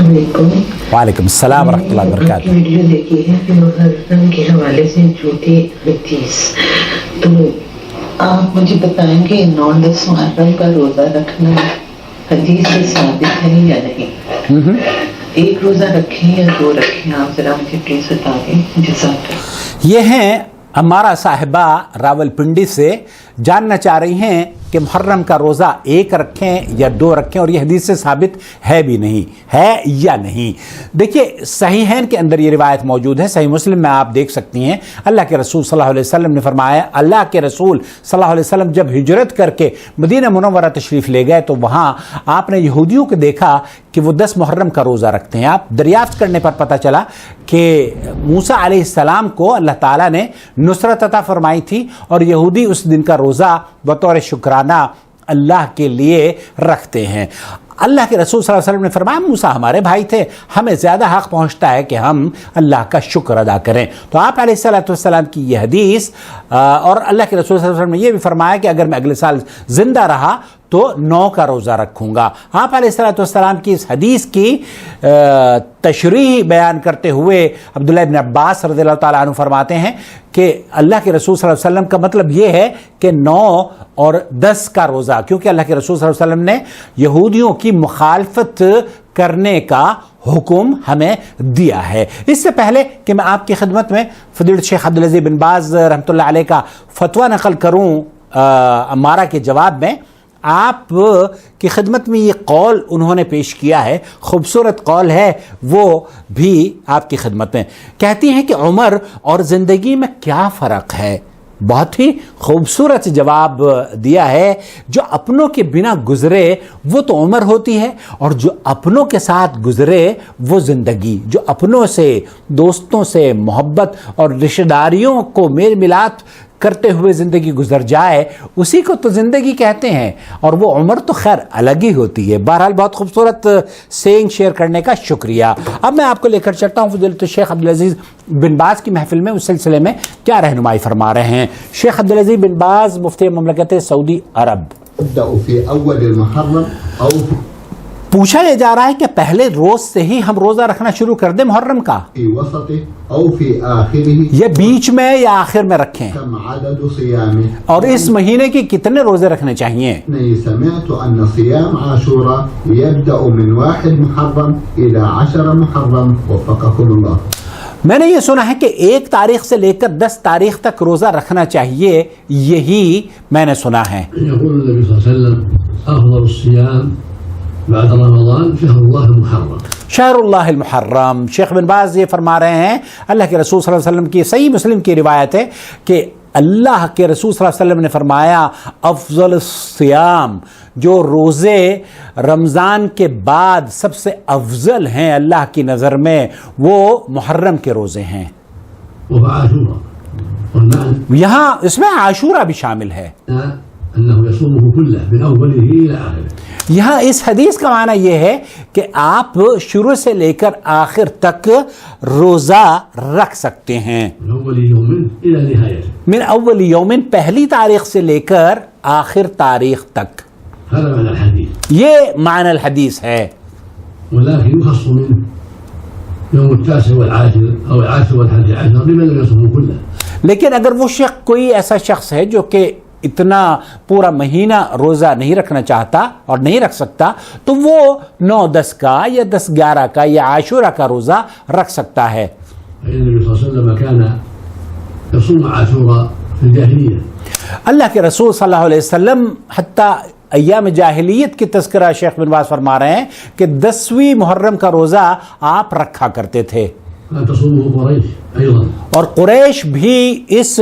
السلام علیکم. وعلیکم السلام ورحمۃ اللہ وبرکاتہ. ویڈیو دیکھی ہے کہ محرم کے حوالے سے جھوٹی حدیث، تو آپ مجھے بتائیں کہ 9-10 محرم کا روزہ رکھنا حدیث سے ثابت ہے یا نہیں؟ ایک روزہ رکھیں یا 2 رکھیں؟ آپ ذرا مجھے پلیز بتا دیں. جزاک اللہ. یہ ہیں ہمارا صاحبہ راول پنڈی سے جاننا چاہ رہی ہیں کہ محرم کا روزہ 1 رکھیں یا 2 رکھیں، اور یہ حدیث سے ثابت ہے بھی نہیں، ہے یا نہیں. دیکھیے صحیحین کے اندر یہ روایت موجود ہے، صحیح مسلم میں آپ دیکھ سکتی ہیں. اللہ کے رسول صلی اللہ علیہ وسلم نے فرمایا، اللہ کے رسول صلی اللہ علیہ وسلم جب ہجرت کر کے مدینہ منورہ تشریف لے گئے تو وہاں آپ نے یہودیوں کو دیکھا کہ وہ 10 محرم کا روزہ رکھتے ہیں. آپ دریافت کرنے پر پتہ چلا کہ موسیٰ علیہ السلام کو اللہ تعالیٰ نے نصرت عطا فرمائی تھی، اور یہودی اس دن کا روزہ بطور شکرانہ اللہ کے لیے رکھتے ہیں. اللہ کے رسول صلی اللہ علیہ وسلم نے فرمایا، موسیٰ ہمارے بھائی تھے، ہمیں زیادہ حق پہنچتا ہے کہ ہم اللہ کا شکر ادا کریں. تو آپ علیہ السلام کی یہ حدیث، اور اللہ کے رسول صلی اللہ علیہ وسلم نے یہ بھی فرمایا کہ اگر میں اگلے سال زندہ رہا تو 9 کا روزہ رکھوں گا. آپ علیہ السلام کی اس حدیث کی تشریح بیان کرتے ہوئے عبداللہ ابن عباس رضی اللہ تعالیٰ عنہ فرماتے ہیں کہ اللہ کے رسول صلی اللہ علیہ وسلم کا مطلب یہ ہے کہ 9 اور 10 کا روزہ، کیونکہ اللہ کے رسول صلی اللہ علیہ وسلم نے یہودیوں کی مخالفت کرنے کا حکم ہمیں دیا ہے. اس سے پہلے کہ میں آپ کی خدمت میں فضیلت شیخ عبدالعزیز بن باز رحمۃ اللہ علیہ کا فتویٰ نقل کروں امارہ کے جواب میں، آپ کی خدمت میں یہ قول انہوں نے پیش کیا ہے، خوبصورت قول ہے، وہ بھی آپ کی خدمت میں. کہتی ہیں کہ عمر اور زندگی میں کیا فرق ہے؟ بہت ہی خوبصورت جواب دیا ہے. جو اپنوں کے بنا گزرے وہ تو عمر ہوتی ہے، اور جو اپنوں کے ساتھ گزرے وہ زندگی. جو اپنوں سے، دوستوں سے محبت اور رشتہ داریوں کو میل ملاپ کرتے ہوئے زندگی گزر جائے، اسی کو تو زندگی کہتے ہیں، اور وہ عمر تو خیر الگ ہی ہوتی ہے. بہرحال بہت خوبصورت سینگ شیئر کرنے کا شکریہ. اب میں آپ کو لے کر چلتا ہوں فضیلت شیخ عبدالعزیز بن باز کی محفل میں، اس سلسلے میں کیا رہنمائی فرما رہے ہیں. شیخ عبدالعزیز بن باز مفتی مملکت سعودی عرب. پوچھا یہ جا رہا ہے کہ پہلے روز سے ہی ہم روزہ رکھنا شروع کر دیں محرم کا، یا بیچ میں یا آخر میں رکھیں، اور اس مہینے کی کتنے روزے رکھنے چاہیے؟ سمعت ان صيام عاشوراء يبدأ من 1 محرم الى 10 محرم وفقكم الله. میں نے یہ سنا ہے کہ 1 تاریخ سے لے کر 10 تاریخ تک روزہ رکھنا چاہیے، یہی میں نے سنا ہے. يقول النبي صلى الله عليه وسلم افضل الصيام بعد رمضان شهر الله المحرم. شہر اللہ المحرم. شیخ بن باز یہ فرما رہے ہیں، اللہ کے رسول صلی اللہ علیہ وسلم کی صحیح مسلم کی روایت ہے کہ اللہ کے رسول صلی اللہ علیہ وسلم نے فرمایا، افضل الصیام، جو روزے رمضان کے بعد سب سے افضل ہیں اللہ کی نظر میں، وہ محرم کے روزے ہیں. یہاں اس میں عاشورہ بھی شامل ہے. یہاں اس حدیث کا معنی یہ ہے کہ آپ شروع سے لے کر آخر تک روزہ رکھ سکتے ہیں، من اول یومن، پہلی تاریخ سے لے کر آخر تاریخ تک. یہ معنی الحدیث ہے. لیکن اگر وہ شخص، کوئی ایسا شخص ہے جو کہ اتنا پورا مہینہ روزہ نہیں رکھنا چاہتا اور نہیں رکھ سکتا، تو وہ 9-10 کا یا 10-11 کا یا عاشورہ کا روزہ رکھ سکتا ہے. اللہ کے رسول صلی اللہ علیہ وسلم حتیٰ ایام جاہلیت کی تذکرہ شیخ بن باز فرما رہے ہیں کہ 10ویں محرم کا روزہ آپ رکھا کرتے تھے، اور قریش بھی اس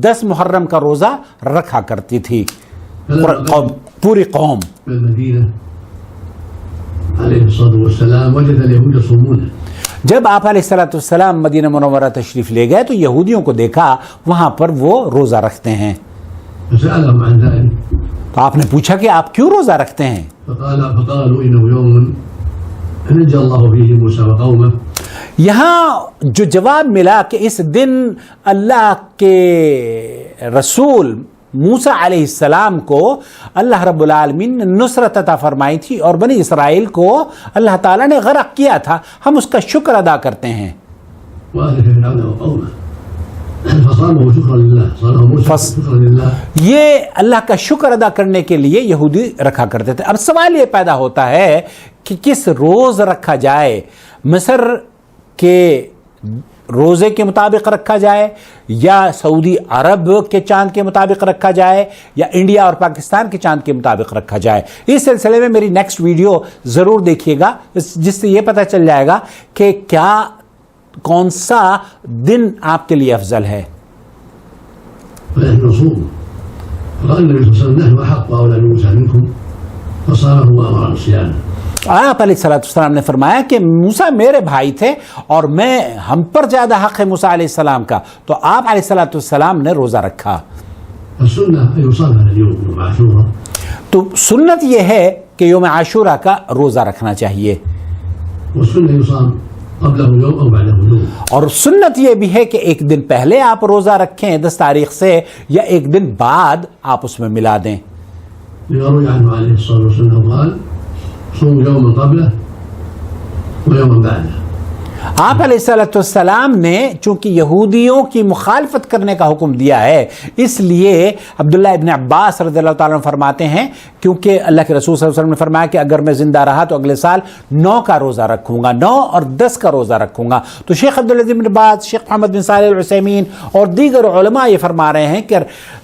10 محرم کا روزہ رکھا کرتی تھی، پوری قوم. جب آپ علیہ السلام مدینہ منورہ تشریف لے گئے تو یہودیوں کو دیکھا وہاں پر وہ روزہ رکھتے ہیں. تو آپ نے پوچھا کہ آپ کیوں روزہ رکھتے ہیں؟ یہاں جو جواب ملا کہ اس دن اللہ کے رسول موسیٰ علیہ السلام کو اللہ رب العالمین نے نصرت عطا فرمائی تھی اور بنی اسرائیل کو اللہ تعالیٰ نے غرق کیا تھا، ہم اس کا شکر ادا کرتے ہیں. یہ اللہ کا شکر ادا کرنے کے لیے یہودی رکھا کرتے تھے. اب سوال یہ پیدا ہوتا ہے کہ کس روز رکھا جائے؟ مصر کے روزے کے مطابق رکھا جائے یا سعودی عرب کے چاند کے مطابق رکھا جائے یا انڈیا اور پاکستان کے چاند کے مطابق رکھا جائے؟ اس سلسلے میں میری نیکسٹ ویڈیو ضرور دیکھیے گا، جس سے یہ پتہ چل جائے گا کہ کیا کون سا دن آپ کے لیے افضل ہے. آپ علیہ السلام نے فرمایا کہ موسیٰ میرے بھائی تھے اور ہم پر زیادہ حق ہے موسیٰ علیہ السلام کا، تو آپ علیہ السلام نے روزہ رکھا. تو سنت یہ ہے کہ یوم عاشورہ کا روزہ رکھنا چاہیے، اور سنت یہ بھی ہے کہ ایک دن پہلے آپ روزہ رکھیں 10 تاریخ سے، یا ایک دن بعد آپ اس میں ملا دیں. آپ علیہ السلام نے چونکہ یہودیوں کی مخالفت کرنے کا حکم دیا ہے، اس لیے عبداللہ ابن عباس رضی اللہ تعالیٰ عنہ فرماتے ہیں، کیونکہ اللہ کے رسول صلی اللہ علیہ وسلم نے فرمایا کہ اگر میں زندہ رہا تو اگلے سال 9 کا روزہ رکھوں گا، 9 اور 10 کا روزہ رکھوں گا. تو شیخ عبدالعزیز بن باز، شیخ محمد بن صالح العثیمین اور دیگر علماء یہ فرما رہے ہیں کہ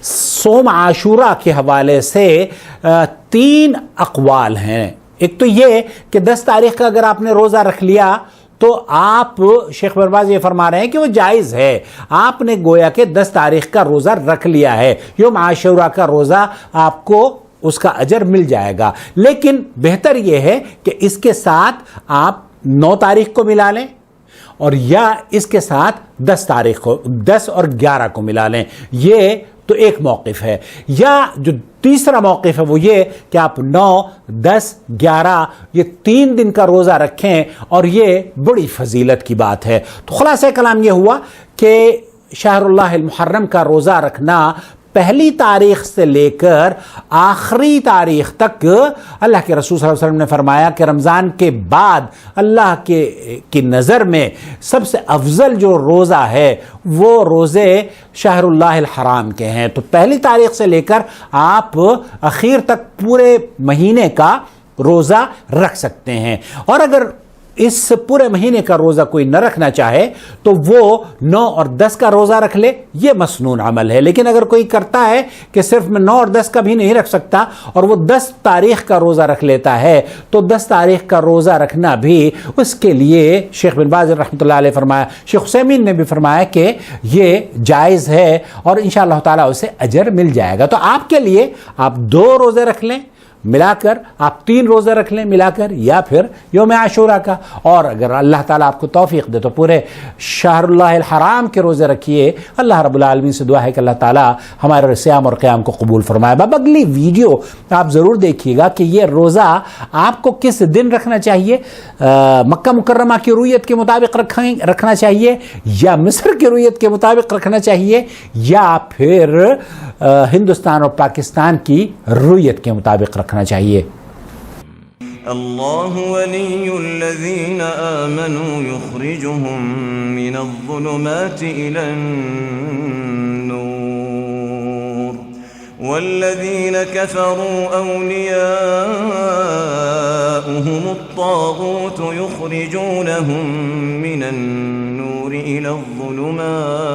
صوم عاشورہ کے حوالے سے 3 اقوال ہیں. ایک تو یہ کہ 10 تاریخ کا اگر آپ نے روزہ رکھ لیا تو آپ، شیخ بن باز یہ فرما رہے ہیں کہ وہ جائز ہے، آپ نے گویا کہ 10 تاریخ کا روزہ رکھ لیا ہے، یوم عاشورہ کا روزہ آپ کو اس کا اجر مل جائے گا. لیکن بہتر یہ ہے کہ اس کے ساتھ آپ 9 تاریخ کو ملا لیں، اور یا اس کے ساتھ 10 تاریخ کو، 10 اور 11 کو ملا لیں. یہ تو ایک موقف ہے. یا جو تیسرا موقف ہے وہ یہ کہ آپ 9، 10، 11 یہ 3 دن کا روزہ رکھیں، اور یہ بڑی فضیلت کی بات ہے. تو خلاصہ کلام یہ ہوا کہ شہر اللہ المحرم کا روزہ رکھنا پہلی تاریخ سے لے کر آخری تاریخ تک، اللہ کے رسول صلی اللہ علیہ وسلم نے فرمایا کہ رمضان کے بعد اللہ کی نظر میں سب سے افضل جو روزہ ہے وہ روزے شہر اللہ الحرام کے ہیں. تو پہلی تاریخ سے لے کر آپ اخیر تک پورے مہینے کا روزہ رکھ سکتے ہیں. اور اگر اس پورے مہینے کا روزہ کوئی نہ رکھنا چاہے تو وہ 9 اور 10 کا روزہ رکھ لے، یہ مسنون عمل ہے. لیکن اگر کوئی کرتا ہے کہ صرف میں 9 اور 10 کا بھی نہیں رکھ سکتا اور وہ 10 تاریخ کا روزہ رکھ لیتا ہے، تو 10 تاریخ کا روزہ رکھنا بھی اس کے لیے شیخ بن باز رحمۃ اللہ علیہ فرمایا، شیخ عثیمین نے بھی فرمایا کہ یہ جائز ہے اور انشاءاللہ تعالیٰ اسے اجر مل جائے گا. تو آپ کے لیے آپ 2 روزے رکھ لیں ملا کر، آپ 3 روزے رکھ لیں ملا کر، یا پھر یوم عاشورہ کا. اور اگر اللہ تعالیٰ آپ کو توفیق دے تو پورے شہر اللہ الحرام کے روزے رکھیے. اللہ رب العالمین سے دعا ہے کہ اللہ تعالیٰ ہمارے صیام اور قیام کو قبول فرمائے. اب اگلی ویڈیو آپ ضرور دیکھیے گا کہ یہ روزہ آپ کو کس دن رکھنا چاہیے. مکہ مکرمہ کی رویت کے مطابق رکھنا چاہیے، یا مصر کی رویت کے مطابق رکھنا چاہیے، یا پھر ہندوستان اور پاکستان کی رویت کے مطابق رکھنا چاہیے. اللہ ولی الذین آمنوا یخرجهم من الظلمات الى النور والذین کفروا اولیاؤهم الطاغوت یخرجونهم من النور الى الظلمات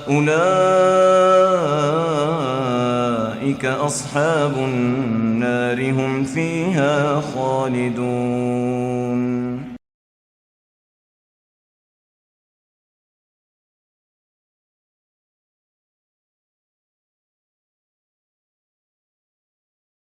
أولئك أصحاب النار هم فيها خالدون.